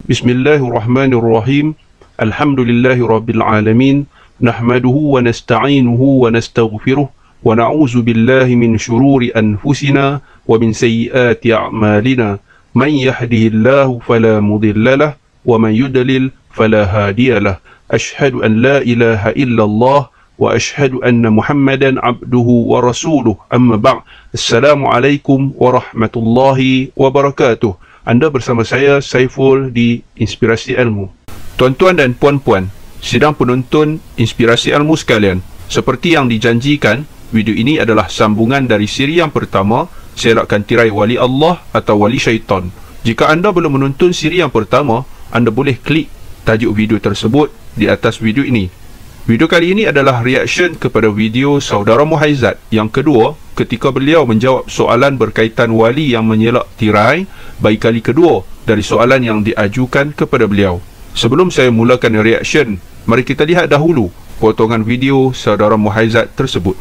Bismillahirrahmanirrahim. Alhamdulillahirrabbilalamin. Nahmaduhu wa nasta'inuhu wa nastaghfiruh wa na'udzu billahi min syururi anfusina wa min sayyiati a'malina. Man yahdihillahu fala mudhillalah wa man yudlil fala hadiyalah. Ashhadu an la ilaha illallah wa ashhadu anna Muhammadan abduhu wa rasuluh. Amma ba'd. Assalamualaikum warahmatullahi wabarakatuh. Anda bersama saya Saiful di Inspirasi Ilmu. Tuan-tuan dan puan-puan, sidang penonton Inspirasi Ilmu sekalian, seperti yang dijanjikan, video ini adalah sambungan dari siri yang pertama, Serakan Tirai Wali Allah atau Wali Syaitan. Jika anda belum menonton siri yang pertama, anda boleh klik tajuk video tersebut di atas video ini. Video kali ini adalah reaction kepada video Saudara Muhaizat yang kedua ketika beliau menjawab soalan berkaitan wali yang menyelak tirai bagi kali kedua dari soalan yang diajukan kepada beliau. Sebelum saya mulakan reaction, mari kita lihat dahulu potongan video Saudara Muhaizat tersebut.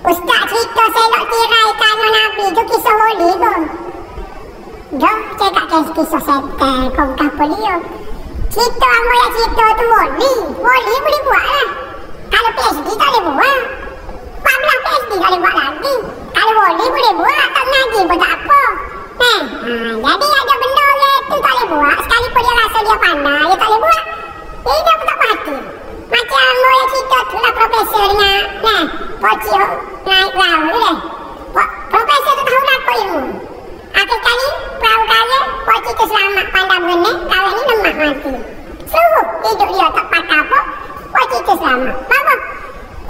Ustaz cerita selok tirai kanan Nabi tu kisah wali pun. Dah cakapkan kisah setan kong kapal dia. Cerita apa yang cerita tu wali boleh buat lah. Kalau PhD tak boleh buat. 14 PhD tak boleh buat lagi. Kalau wali boleh buat, tak ngaji pun tak apa. Jadi ada benda tu tak boleh buat. Sekalipun dia rasa dia pandai, dia tak boleh buat. Dia pun tak pasti. Macam apa yang cerita tu lah profesor dengan pocik naik perahu tu deh. Profesor tu tahu nak ilmu. Akhir kali perahu kaya, pocik tu selamat pandai berenang, kawan ni lemah mati. Seluruh hidup dia tak pakai apa, pocik tu selamat. Apa?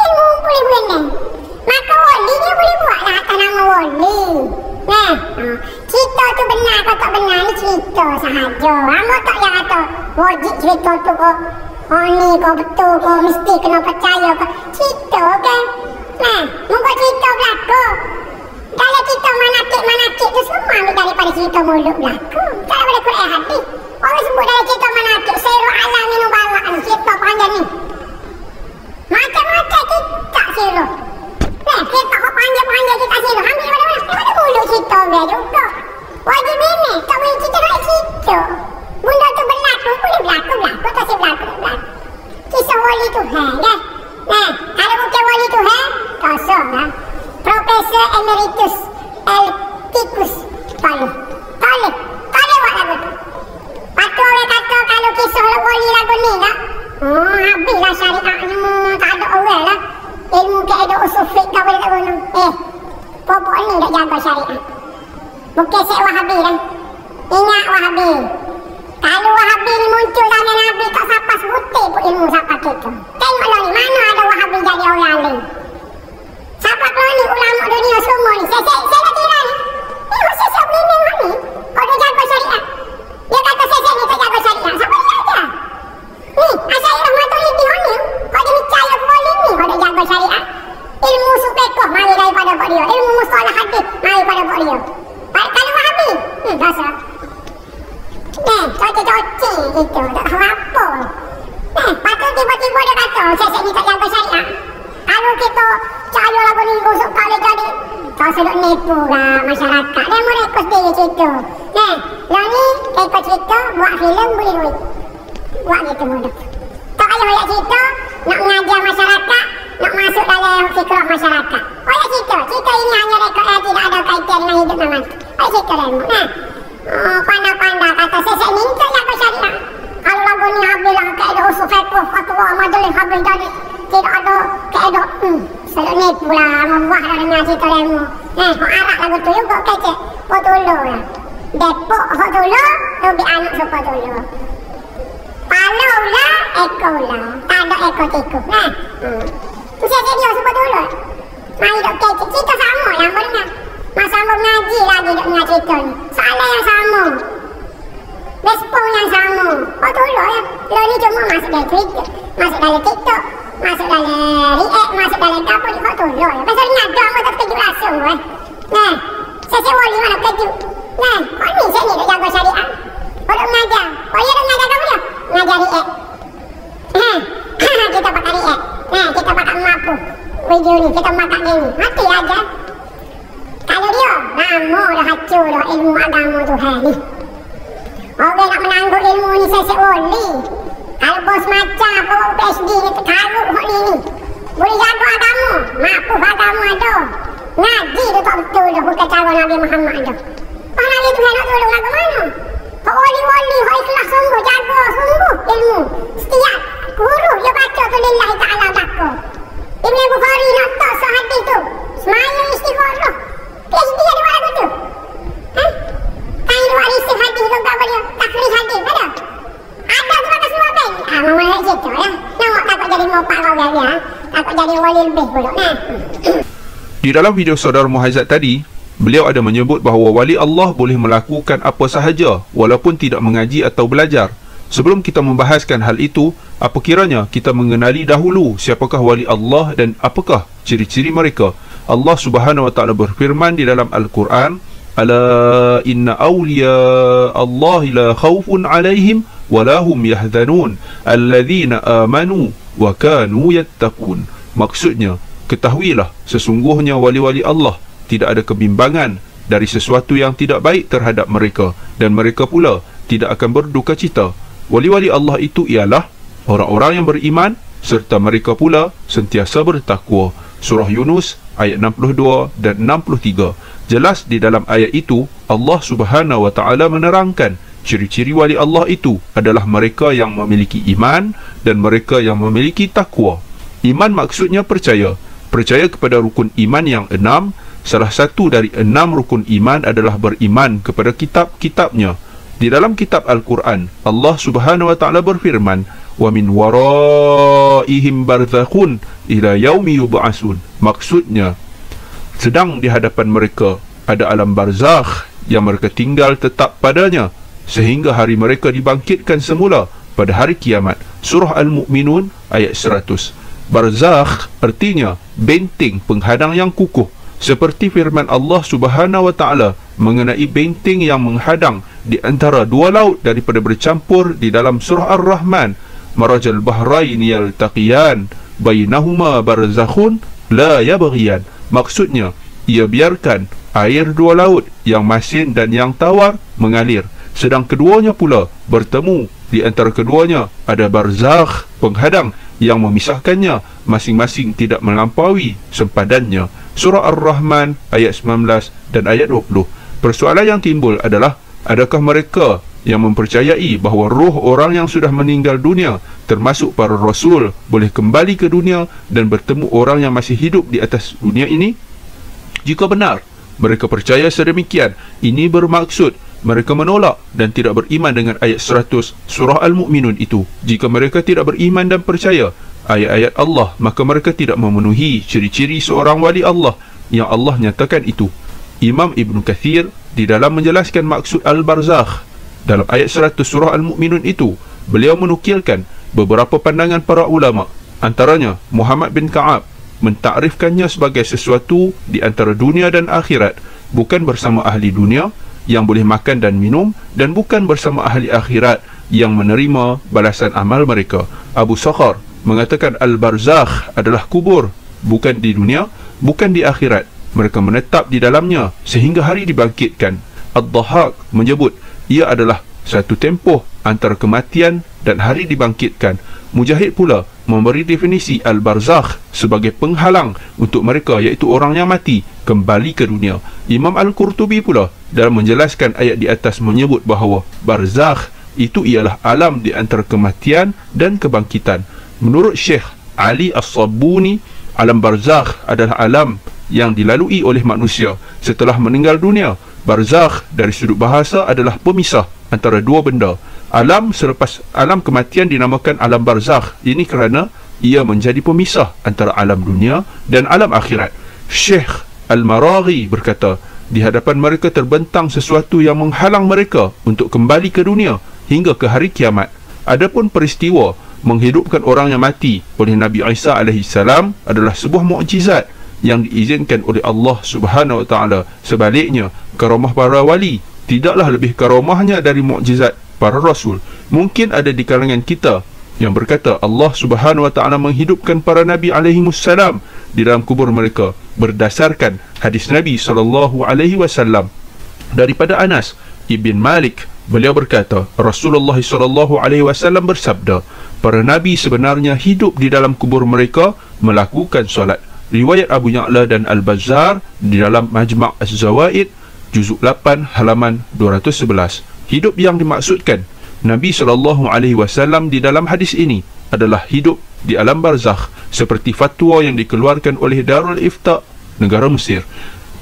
Ilmu boleh berenang. Maka wali dia boleh buat lah atas nama wali. Cerita tu benar atau tak benar ni cerita sahaja. Amba tak yang kata wajib cerita tu kau ni kau betul kau mesti kena percaya kau. Cerita kan? Muka cerita belakang. Kalau cerita manakib tu semua ambil daripada cerita mulut belakang. Tak boleh Quran hadis. Orang sebut dari cerita manakib Sayyidul Alam ni bawa ni cerita panjang ni. Macam-macam kita siruh. Kita kau panjang-panjang kita siruh. Ambil daripada mana? Daripada mulut cerita dia juga. Wajib ini. Tak boleh cerita dari cerita. Benda tu berlaku. Boleh berlaku. Tak boleh berlaku. Kisah wali Tuhan kan? Kalau bukan wali Tuhan, kosong lah. Profesor Emeritus Eltikus Toleh buat lagu tu. Patut orang kata kalau kisah wali lagu ni tak? Habislah syariahnya. Tak ada orang lah. Ilmu keadaan usul fiqh tak boleh tak guna. Popok ni tak jaga syariah. Bukan Syekh Wahabi dah. Ingat Wahabi. Kalau Wahabi ni muncul zaman Nabi tak siapa sebutir pun ilmu siapa kita. Tengoklah ni mana ada Wahabi jadi orang alim. Siapa keluar ni ulama dunia semua ni. Saya nak tirai ni. Saya boleh tengok ni. Kau dia jaga syariah. Dia kata saya ni tak jaga syariah. Siapa dia ajar? Ni, Asyari Rahmatullahi ni. Kau dia percaya wali ni. Kau dia jaga syariah. Ilmu supekoh mari daripada buat dia. Ilmu mustalah hadis mari pada buat dia. Kalau Wahabi, dosa. Cocok-cocok gitu. Tak tahu apa. Patut tiba-tiba dia kata saya ni tak jaga syariah. Kalau kita cahaya lagu ni gosok kali jadi tak sedut nipu lah masyarakat. Dia mereka sendiri cerita. Lah ni ikut cerita buat filem boleh duit. Buat gitu mudah. Tak payah banyak cerita nak mengajar masyarakat, nak masuk dalam fikrah masyarakat. Banyak cerita. Cerita ini hanya rekod yang tidak ada kaitan dengan hidup dan mati. Banyak cerita dah. Pandai-pandai kata saya ni tak jaga syariah. Kalau lagu ni habis lah keadaan usul fiqh fatwa majlis habis jadi tidak ada keadaan. Sedut ni pula membuah dah dengar cerita demo. Orang Arab lagu tu juga kecek. Potolo lah. Depok Potolo, lebih anak suka Potolo. Palau lah, Eko lah. Tak ada Eko tikus. Tu saya dia suka Potolo. Mari dok kecek. Cerita sama lah apa dengar. Masa ambil mengaji lagi dok dengar cerita ni. Soalan yang sama. Respon yang sama. Potolo ya. Lo ni cuma masuk dalam Twitter. Masuk dalam TikTok. Masuk dalam react, masuk dalam dapur di Potolo ya. Pasal ni ada orang tak terkejut langsung kan. Saya wali mana terkejut. Kau ni saya ni tak jaga syariah. Kau duk mengajar. Kau dia duk mengajar kamu dia? Mengajar react. Kita pakai react. Kita pakai mampu. Video ni kita pakai gini. Mati aja. Kalau dia lama dah hancur dah ilmu agama Tuhan ni. Orang nak menanggung ilmu ni saya boleh. Kalau bos macam bawa PhD ni terkarut hak ni. Boleh jaga agama. Mampu agama ada. Ngaji tu tak betul dah. Bukan cara Nabi Muhammad dah. Pak Nabi tu nak tolong lagu mana? Pak wali-wali hak ikhlas sungguh. Jaga sungguh ilmu. Setiap huruf dia baca tu lillahi ta'ala takut. Ibn Bukhari nak tak sehadis tu. Semayang istigharah. PhD ada buat lagu tu. Kain luar isi hadis tu berapa dia? Takrij hadis ada? Ada tu kata semua kan? Mama nak cerita lah. Nampak takut jadi mopak kau dia. Takut jadi wali lebih pulak nah. Di dalam video saudara Muhaizat tadi, beliau ada menyebut bahawa wali Allah boleh melakukan apa sahaja walaupun tidak mengaji atau belajar. Sebelum kita membahaskan hal itu, apa kiranya kita mengenali dahulu siapakah wali Allah dan apakah ciri-ciri mereka. Allah Subhanahu wa taala berfirman di dalam Al-Quran, "Ala inna awliya Allah la khawfun 'alaihim wa lahum yahzanun alladzina amanu wa kanu yattaqun." Maksudnya, ketahuilah sesungguhnya wali-wali Allah tidak ada kebimbangan dari sesuatu yang tidak baik terhadap mereka, dan mereka pula tidak akan berduka cita. Wali-wali Allah itu ialah orang-orang yang beriman serta mereka pula sentiasa bertakwa. Surah Yunus ayat 62 dan 63. Jelas di dalam ayat itu Allah Subhanahu wa taala menerangkan ciri-ciri wali Allah itu adalah mereka yang memiliki iman dan mereka yang memiliki takwa. Iman maksudnya percaya. Percaya kepada rukun iman yang 6. Salah satu dari 6 rukun iman adalah beriman kepada kitab-kitabnya. Di dalam kitab Al-Quran, Allah Subhanahu wa taala berfirman, "Wa min waraihim barzakhun ila yaumi yub'atsun." Maksudnya, sedang di hadapan mereka ada alam barzakh yang mereka tinggal tetap padanya sehingga hari mereka dibangkitkan semula pada hari kiamat. Surah Al-Mu'minun ayat 100. Barzakh artinya benteng penghadang yang kukuh, seperti firman Allah Subhanahu wa taala mengenai benteng yang menghadang di antara dua laut daripada bercampur di dalam surah Ar-Rahman, "Marajal bahrain yaltaqiyan bainahuma barzakhun la yabghiyan." Maksudnya, ia biarkan air dua laut yang masin dan yang tawar mengalir, sedang keduanya pula bertemu. Di antara keduanya ada barzakh penghadang yang memisahkannya, masing-masing tidak melampaui sempadannya. Surah Ar-Rahman ayat 19 dan ayat 20. Persoalan yang timbul adalah, adakah mereka yang mempercayai bahawa roh orang yang sudah meninggal dunia, termasuk para rasul, boleh kembali ke dunia dan bertemu orang yang masih hidup di atas dunia ini? Jika benar mereka percaya sedemikian, ini bermaksud mereka menolak dan tidak beriman dengan ayat 100 surah Al-Mu'minun itu. Jika mereka tidak beriman dan percaya ayat-ayat Allah, maka mereka tidak memenuhi ciri-ciri seorang wali Allah yang Allah nyatakan itu. Imam Ibn Kathir di dalam menjelaskan maksud Al-Barzakh dalam ayat 100 surah Al-Mu'minun itu, beliau menukilkan beberapa pandangan para ulama. Antaranya, Muhammad bin Ka'ab mentakrifkannya sebagai sesuatu di antara dunia dan akhirat, bukan bersama ahli dunia yang boleh makan dan minum, dan bukan bersama ahli akhirat yang menerima balasan amal mereka. Abu Sakhar mengatakan Al-Barzakh adalah kubur, bukan di dunia, bukan di akhirat. Mereka menetap di dalamnya sehingga hari dibangkitkan. Ad-Dhahhak menyebut ia adalah satu tempoh antara kematian dan hari dibangkitkan. Mujahid pula memberi definisi Al-Barzakh sebagai penghalang untuk mereka, iaitu orang yang mati, kembali ke dunia. Imam Al-Qurtubi pula dalam menjelaskan ayat di atas menyebut bahawa Barzakh itu ialah alam di antara kematian dan kebangkitan. Menurut Syekh Ali As-Sabbuni, alam Barzakh adalah alam yang dilalui oleh manusia setelah meninggal dunia. Barzakh dari sudut bahasa adalah pemisah antara dua benda. Alam selepas alam kematian dinamakan alam barzakh. Ini kerana ia menjadi pemisah antara alam dunia dan alam akhirat. Syekh Al-Maraghi berkata, di hadapan mereka terbentang sesuatu yang menghalang mereka untuk kembali ke dunia hingga ke hari kiamat. Adapun peristiwa menghidupkan orang yang mati oleh Nabi Isa AS adalah sebuah mukjizat yang diizinkan oleh Allah Subhanahu wa taala. Sebaliknya, karamah para wali tidaklah lebih karamahnya dari mukjizat para rasul. Mungkin ada di kalangan kita yang berkata Allah Subhanahu wa taala menghidupkan para nabi alaihimussalam di dalam kubur mereka berdasarkan hadis Nabi sallallahu alaihi wasallam daripada Anas ibn Malik Beliau berkata, Rasulullah SAW bersabda, para nabi sebenarnya hidup di dalam kubur mereka melakukan solat. Riwayat Abu Ya'la dan Al-Bazzar di dalam Majma' Az-Zawaid juzuk 8 halaman 211. Hidup yang dimaksudkan Nabi SAW di dalam hadis ini adalah hidup di alam barzakh, seperti fatwa yang dikeluarkan oleh Darul Ifta negara Mesir.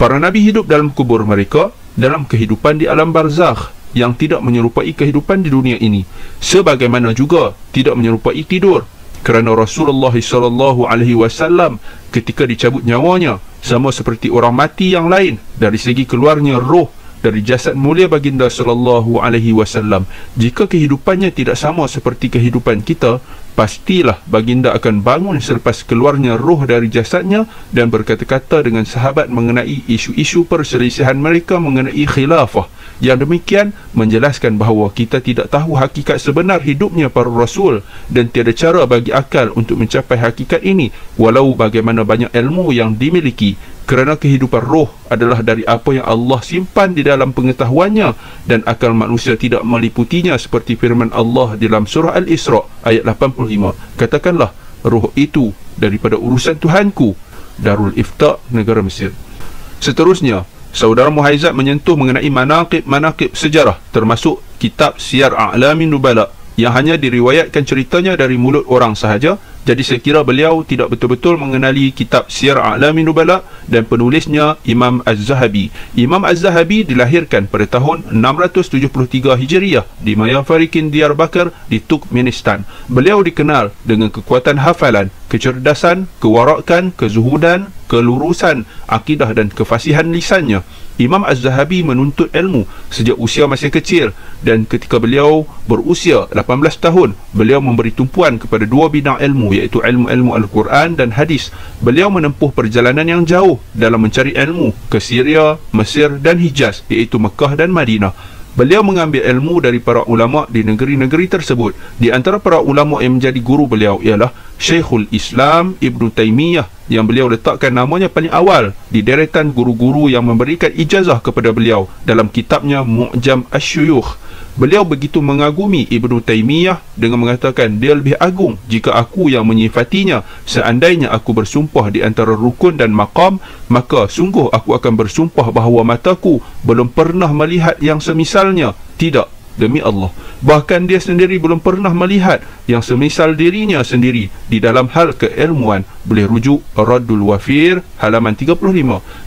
Para nabi hidup dalam kubur mereka dalam kehidupan di alam barzakh yang tidak menyerupai kehidupan di dunia ini, sebagaimana juga tidak menyerupai tidur, kerana Rasulullah SAW ketika dicabut nyawanya sama seperti orang mati yang lain dari segi keluarnya roh dari jasad mulia baginda SAW. Jika kehidupannya tidak sama seperti kehidupan kita, pastilah baginda akan bangun selepas keluarnya roh dari jasadnya dan berkata-kata dengan sahabat mengenai isu-isu perselisihan mereka mengenai khilafah. Yang demikian menjelaskan bahawa kita tidak tahu hakikat sebenar hidupnya para rasul dan tiada cara bagi akal untuk mencapai hakikat ini walau bagaimana banyak ilmu yang dimiliki, kerana kehidupan roh adalah dari apa yang Allah simpan di dalam pengetahuannya dan akal manusia tidak meliputinya, seperti firman Allah dalam surah Al-Isra ayat 85. Katakanlah, roh itu daripada urusan Tuhanku. Darul Ifta negara Mesir. Seterusnya, Saudara Muhaizat menyentuh mengenai manaqib sejarah, termasuk kitab Siyar A'lamin Nubala yang hanya diriwayatkan ceritanya dari mulut orang sahaja. Jadi saya kira beliau tidak betul-betul mengenali kitab Siyar A'lamin Nubala dan penulisnya Imam Az-Zahabi. Imam Az-Zahabi dilahirkan pada tahun 673 Hijriah di Mayafarikin Diyarbakir di Turkmenistan. Beliau dikenal dengan kekuatan hafalan, kecerdasan, kewarakan, kezuhudan, kelurusan akidah dan kefasihan lisannya. Imam Az-Zahabi menuntut ilmu sejak usia masih kecil, dan ketika beliau berusia 18 tahun, beliau memberi tumpuan kepada dua bidang ilmu, iaitu ilmu-ilmu Al-Quran dan hadis. Beliau menempuh perjalanan yang jauh dalam mencari ilmu ke Syria, Mesir dan Hijaz, iaitu Mekah dan Madinah. Beliau mengambil ilmu dari para ulama di negeri-negeri tersebut. Di antara para ulama yang menjadi guru beliau ialah Syekhul Islam Ibn Taymiyah, yang beliau letakkan namanya paling awal di deretan guru-guru yang memberikan ijazah kepada beliau dalam kitabnya Mu'jam Asy-Syuyukh. Beliau begitu mengagumi Ibn Taymiyah dengan mengatakan, dia lebih agung jika aku yang menyifatinya. Seandainya aku bersumpah di antara rukun dan maqam, maka sungguh aku akan bersumpah bahawa mataku belum pernah melihat yang semisalnya. Tidak, demi Allah, bahkan dia sendiri belum pernah melihat yang semisal dirinya sendiri di dalam hal keilmuan. Boleh rujuk Raddul Wafir halaman 35.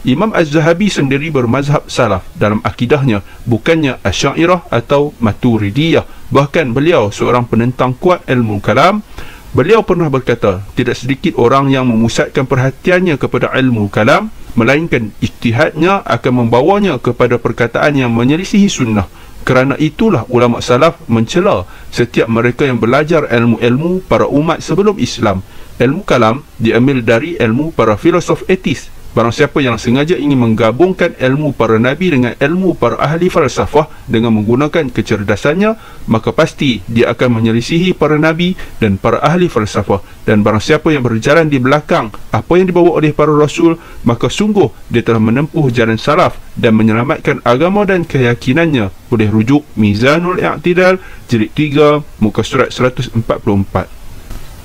Imam Az-Zahabi sendiri bermazhab salaf dalam akidahnya, bukannya Asy'ariyah atau Maturidiyah. Bahkan beliau seorang penentang kuat ilmu kalam. Beliau pernah berkata, tidak sedikit orang yang memusatkan perhatiannya kepada ilmu kalam, melainkan ijtihadnya akan membawanya kepada perkataan yang menyelisihi sunnah. Kerana itulah ulama salaf mencela setiap mereka yang belajar ilmu-ilmu para umat sebelum Islam. Ilmu kalam diambil dari ilmu para filosof etis. Barang siapa yang sengaja ingin menggabungkan ilmu para nabi dengan ilmu para ahli falsafah dengan menggunakan kecerdasannya, maka pasti dia akan menyelisihi para nabi dan para ahli falsafah. Dan barang siapa yang berjalan di belakang apa yang dibawa oleh para rasul, maka sungguh dia telah menempuh jalan salaf dan menyelamatkan agama dan keyakinannya. Boleh rujuk Mizanul I'tidal jilid 3 muka surat 144.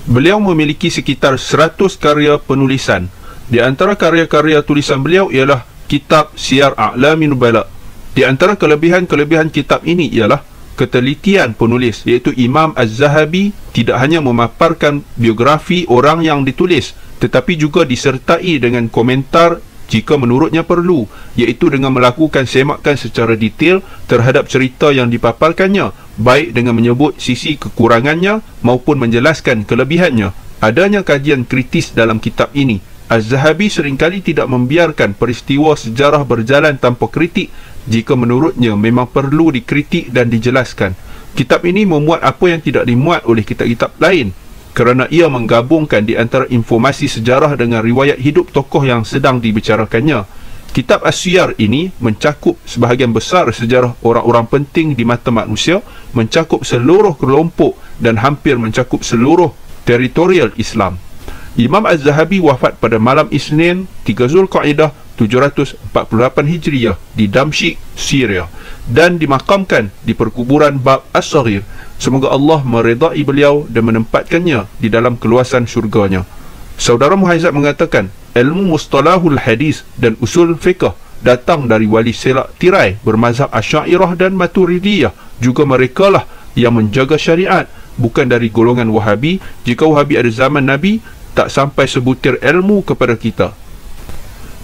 Beliau memiliki sekitar 100 karya penulisan. Di antara karya-karya tulisan beliau ialah kitab Siyar A'lamin Nubala. Di antara kelebihan-kelebihan kitab ini ialah ketelitian penulis, iaitu Imam Az-Zahabi tidak hanya memaparkan biografi orang yang ditulis, tetapi juga disertai dengan komentar jika menurutnya perlu, iaitu dengan melakukan semakan secara detail terhadap cerita yang dipaparkannya, baik dengan menyebut sisi kekurangannya maupun menjelaskan kelebihannya. Adanya kajian kritis dalam kitab ini. Az-Zahabi seringkali tidak membiarkan peristiwa sejarah berjalan tanpa kritik jika menurutnya memang perlu dikritik dan dijelaskan. Kitab ini memuat apa yang tidak dimuat oleh kitab-kitab lain, kerana ia menggabungkan di antara informasi sejarah dengan riwayat hidup tokoh yang sedang dibicarakannya. Kitab As-Siyar ini mencakup sebahagian besar sejarah orang-orang penting di mata manusia, mencakup seluruh kelompok dan hampir mencakup seluruh teritorial Islam. Imam Az-Zahabi wafat pada malam Isnin 3 Zulqa'dah 748 Hijriah di Damsyik, Syria. dan dimakamkan di perkuburan Bab As-Saghir. Semoga Allah meredai beliau dan menempatkannya di dalam keluasan syurganya. Saudara Muhaizat mengatakan, ilmu mustalahul hadis dan usul fiqh datang dari wali selak tirai bermazhab Asy'ariyah dan Maturidiyah. Juga merekalah yang menjaga syariat, bukan dari golongan Wahabi. Jika Wahabi ada zaman Nabi, tak sampai sebutir ilmu kepada kita.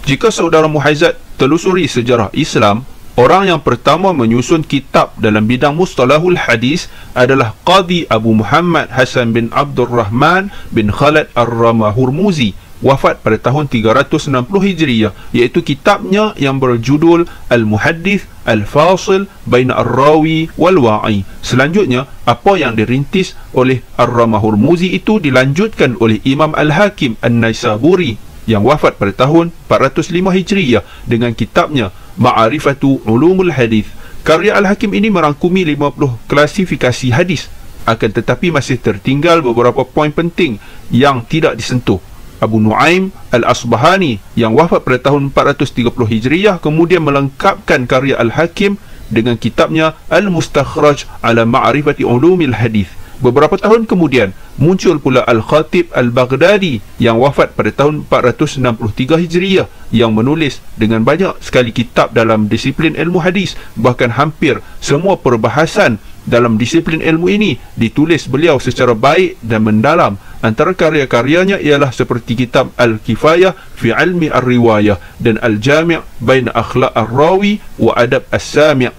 Jika saudara Muhaizat telusuri sejarah Islam, orang yang pertama menyusun kitab dalam bidang mustalahul hadis adalah Qadi Abu Muhammad Hasan bin Abdul Rahman bin Khalid Ar-Ramah-Hurmuzi, wafat pada tahun 360 Hijriyah, iaitu kitabnya yang berjudul Al-Muhaddith Al-Fasil Baina Ar-Rawi Wal-Wa'i. Selanjutnya, apa yang dirintis oleh Ar-Ramah-Hurmuzi itu dilanjutkan oleh Imam Al-Hakim An-Naisaburi yang wafat pada tahun 405 Hijriyah dengan kitabnya Ma'arifatu Ulumul Hadith. Karya Al-Hakim ini merangkumi 50 klasifikasi hadis, akan tetapi masih tertinggal beberapa poin penting yang tidak disentuh. Abu Nuaim Al-Asbahani yang wafat pada tahun 430 Hijriyah kemudian melengkapkan karya Al-Hakim dengan kitabnya Al-Mustakhraj ala Ma'rifati Ulumil Hadith. Beberapa tahun kemudian muncul pula Al-Khatib Al-Baghdadi yang wafat pada tahun 463 Hijriyah yang menulis dengan banyak sekali kitab dalam disiplin ilmu hadis. Bahkan hampir semua perbahasan dalam disiplin ilmu ini ditulis beliau secara baik dan mendalam. Antara karya-karyanya ialah seperti kitab Al-Kifayah fi Ilmi Ar-Riwayah dan Al-Jami' Baina Akhlaq Ar-Rawi wa Adab As-Sami'.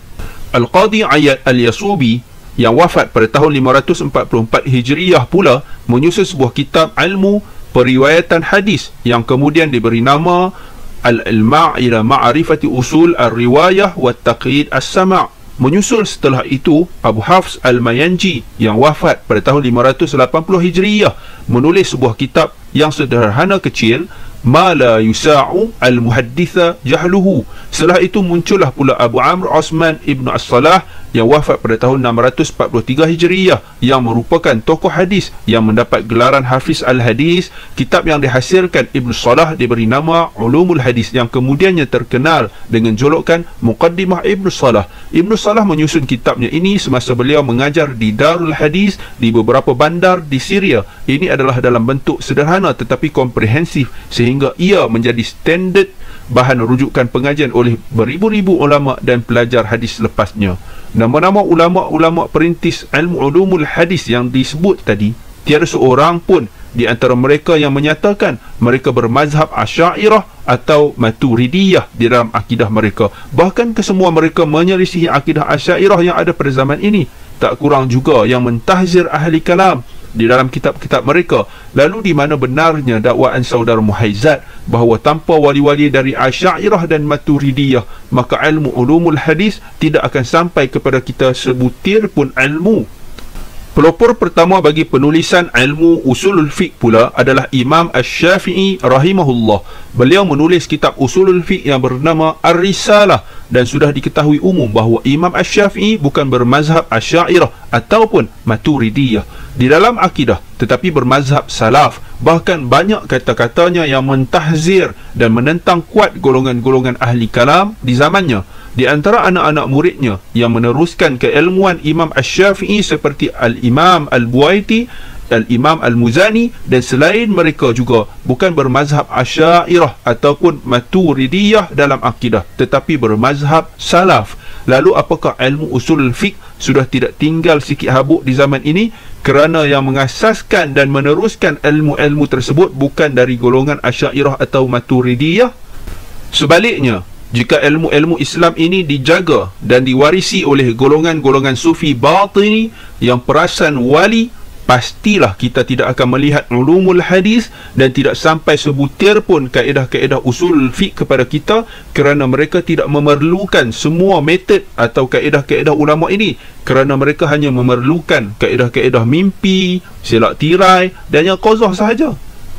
Al-Qadi Ayad Al-Yasubi yang wafat pada tahun 544 Hijriyah pula menyusun sebuah kitab ilmu periwayatan hadis yang kemudian diberi nama Al-Ilma' ila Ma'rifati Usul Ar-Riwayah wa Taqyid As-Sama'. Menyusul setelah itu Abu Hafs Al-Mayanji yang wafat pada tahun 580 Hijriyah menulis sebuah kitab yang sederhana kecil, Ma la yusa'u al-muhadditha jahluhu. Setelah itu muncullah pula Abu Amr Osman Ibn As-Salah yang wafat pada tahun 643 Hijriyah yang merupakan tokoh hadis yang mendapat gelaran Hafiz Al-Hadis. Kitab yang dihasilkan Ibn Salah diberi nama Ulumul Hadis yang kemudiannya terkenal dengan julukan Muqaddimah Ibn Salah. Ibn Salah menyusun kitabnya ini semasa beliau mengajar di Darul Hadis di beberapa bandar di Syria. Ini adalah dalam bentuk sederhana tetapi komprehensif sehingga ia menjadi standard bahan rujukan pengajian oleh beribu-ribu ulama dan pelajar hadis lepasnya. Nama-nama ulama-ulama perintis ilmu ulumul hadis yang disebut tadi, tiada seorang pun di antara mereka yang menyatakan mereka bermazhab Asy'ariyah atau Maturidiyah di dalam akidah mereka. Bahkan kesemua mereka menyelisihi akidah Asy'ariyah yang ada pada zaman ini. Tak kurang juga yang mentahzir ahli kalam di dalam kitab-kitab mereka. Lalu di mana benarnya dakwaan saudara Muhaizat bahawa tanpa wali-wali dari Asy'ariyah dan Maturidiyah maka ilmu ulumul hadis tidak akan sampai kepada kita sebutir pun ilmu. Pelopor pertama bagi penulisan ilmu usulul fiqh pula adalah Imam Asy-Syafi'i rahimahullah. Beliau menulis kitab usulul fiqh yang bernama Ar-Risalah dan sudah diketahui umum bahawa Imam Asy-Syafi'i bukan bermazhab Asy'ariyah ataupun Maturidiyah di dalam akidah tetapi bermazhab salaf. Bahkan banyak kata-katanya yang mentahzir dan menentang kuat golongan-golongan ahli kalam di zamannya. Di antara anak-anak muridnya yang meneruskan keilmuan Imam Asy-Syafi'i seperti Al-Imam Al-Buaiti, Al-Imam Al-Muzani dan selain mereka juga bukan bermazhab Asy'ariyah ataupun Maturidiyah dalam akidah tetapi bermazhab salaf. Lalu apakah ilmu usul fiqh sudah tidak tinggal sikit habuk di zaman ini kerana yang mengasaskan dan meneruskan ilmu-ilmu tersebut bukan dari golongan Asy'ariyah atau Maturidiyah? Sebaliknya, jika ilmu-ilmu Islam ini dijaga dan diwarisi oleh golongan-golongan sufi batini yang perasan wali, pastilah kita tidak akan melihat ulumul hadis dan tidak sampai sebutir pun kaedah-kaedah usul fiqh kepada kita kerana mereka tidak memerlukan semua metod atau kaedah-kaedah ulama ini kerana mereka hanya memerlukan kaedah-kaedah mimpi, selak tirai dan yang qazah sahaja.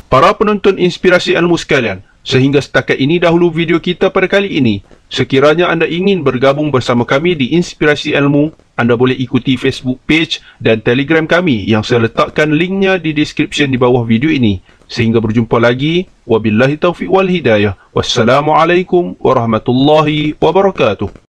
Para penonton inspirasi ilmu sekalian, sehingga setakat ini dahulu video kita pada kali ini. Sekiranya anda ingin bergabung bersama kami di Inspirasi Ilmu, anda boleh ikuti Facebook page dan Telegram kami yang saya letakkan linknya di description di bawah video ini. Sehingga berjumpa lagi. Wabillahi taufiq wal hidayah. Wassalamualaikum warahmatullahi wabarakatuh.